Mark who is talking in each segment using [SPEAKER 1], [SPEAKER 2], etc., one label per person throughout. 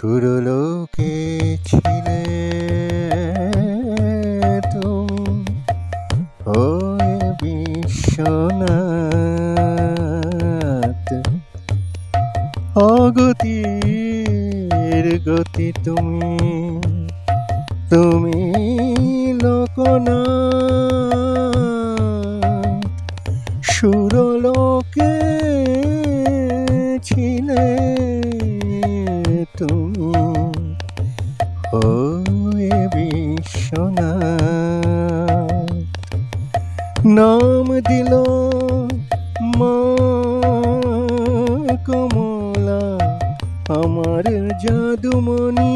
[SPEAKER 1] সুরলোকে ছিলে তুমি হয়ে বিশ্বনাথ। অগতির গতি তুমি, তুমি লোকনাথ। সুরলোকে ছিলে তুমি হয়ে বিশ্বনাথ। নাম দিল মা কমলা আমার জাদুমণি,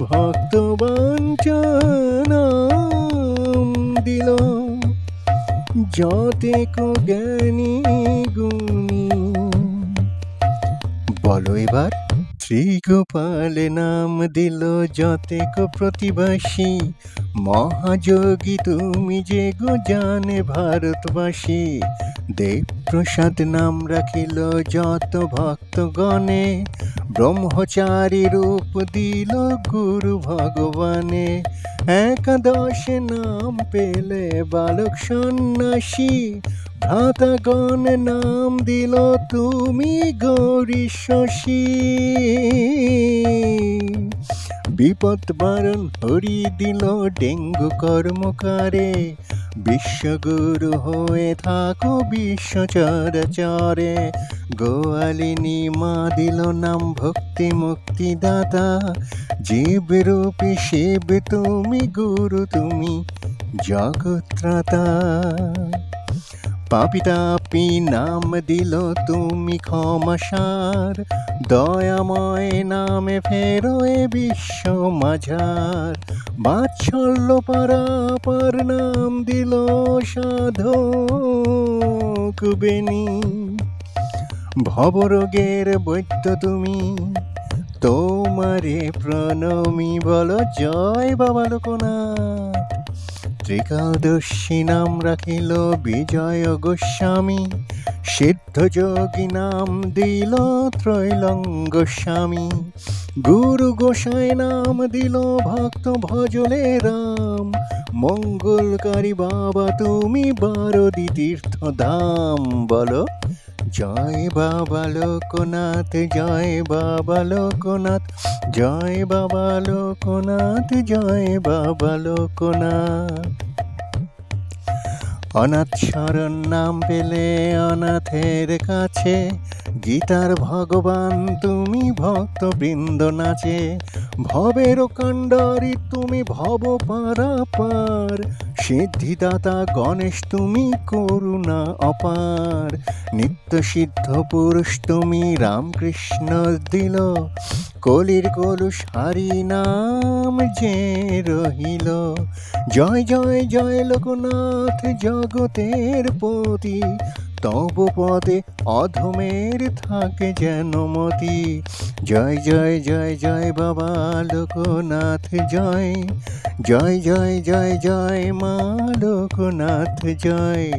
[SPEAKER 1] ভক্তবাঞ্ছনাম দিল যতেক জ্ঞানী গুণী। বলো এবার শ্রীগোপাল নাম দিল যতেক প্রতিবাসী। মহাযোগী তুমি যে গো জানে ভারতবাসী। দেবপ্রসাদ নাম রাখিল যত ভক্তগণে, ব্রহ্মচারী রূপ দিল গুরু ভগবানে। একাদশে নাম পেলে বালক সন্ন্যাসী, ভ্রাতাগণ নাম দিল তুমি গৌরী শশী। বিপদ বারণ হরি দিল ডেঙ্গু কর্মকারে, বিশ্বগুরু হয়ে থাকো বিশ্ব চরাচরে। গোয়ালিনী মা দিল নাম ভক্তি মুক্তিদাতা, জীবরূপী শিব তুমি গুরু তুমি জগত্রাতা। পাপী তাপী নাম দিল তুমি ক্ষমাসার, দয়াময় নামে ফেরো এ বিশ্ব মাঝার। বাৎসল্য পারাপার নাম দিল সাধক বেনি, ভবরোগের বৈদ্য তুমি তোমারে প্রণমি। বলো জয় বাবা লোকনাথ। ত্রিকালদর্শী নাম রাখিল বিজয় গোস্বামী, সিদ্ধযোগী নাম দিল ত্রৈলঙ্গ স্বামী। গুরু গোসাই নাম দিল ভক্ত ভজলে রাম, মঙ্গলকারী বাবা তুমি বারদি তীর্থ ধাম। বলো জয় বাবা লোকনাথ, জয় বাবা লোকনাথ, জয় বাবা লোকনাথ, জয় বাবা লোকনাথ। অনাথ শরণ নাম পেলে অনাথের কাছে, গীতার ভগবান তুমি ভক্ত বৃন্দ নাচে। ভবের কাণ্ডারি তুমি ভব পারাপার, সিদ্ধিদাতা গণেশ তুমি করুণা অপার। নিত্য সিদ্ধ পুরুষ তুমি রামকৃষ্ণ দিল, কলির কলুষ হারি নাম যে রহিল। জয় জয় জয় লোকনাথ জগতের পতি, তব পদে অধমের থাকে যেন মতি। জয় জয় জয় জয় বাবা লোকনাথ জয়, জয় জয় জয় জয় মা লোকনাথ জয়।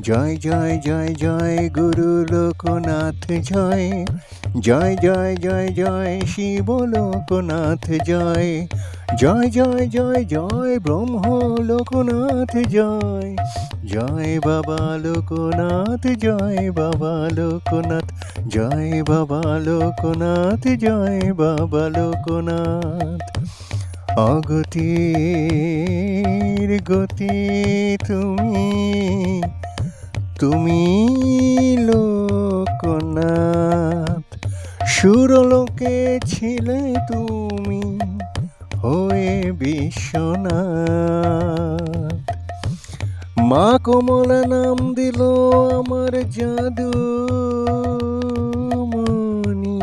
[SPEAKER 1] জয় জয় জয় জয় গুরু লোকনাথ জয়, জয় জয় জয় জয় শিব লোকনাথ জয়। জয় জয় জয় জয় ব্রহ্ম লোকনাথ জয়, জয় বাবা লোকনাথ, জয় বাবা লোকনাথ, জয় বাবা লোকনাথ, জয় বাবা লোকনাথ। অগতির গতি তুমি, তুমি লোকনাথ। সুরলোকে ছিলে তুমি হয়ে বিশ্বনাথ। মা কমলা নাম দিল আমার জাদুমণি,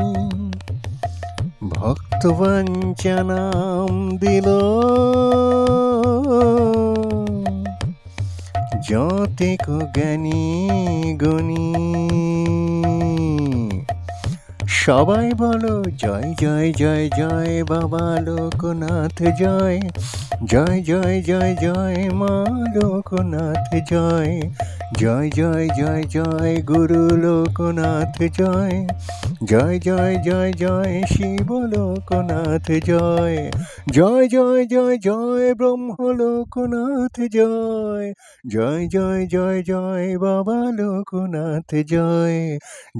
[SPEAKER 1] ভক্তবাঞ্ছা নাম দিল যতেক জ্ঞানী গুণী। সবাই বলো জয় জয় জয় জয় বাবা লোকনাথ জয় জয় জয় জয় জয় মা লোকনাথ জয় জয় জয় জয় জয় গুরু লোকনাথ জয় জয় জয় জয় জয় শিব লোকনাথ জয় জয় জয় জয় জয় ব্রহ্ম লোকনাথ জয় জয় জয় জয় জয় বাবা লোকনাথ জয়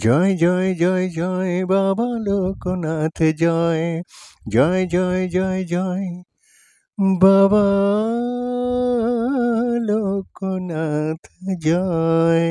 [SPEAKER 1] জয় জয় জয় জয় বাবা লোকনাথ জয় জয় জয় জয় জয় বাবা লোকনাথ জয়।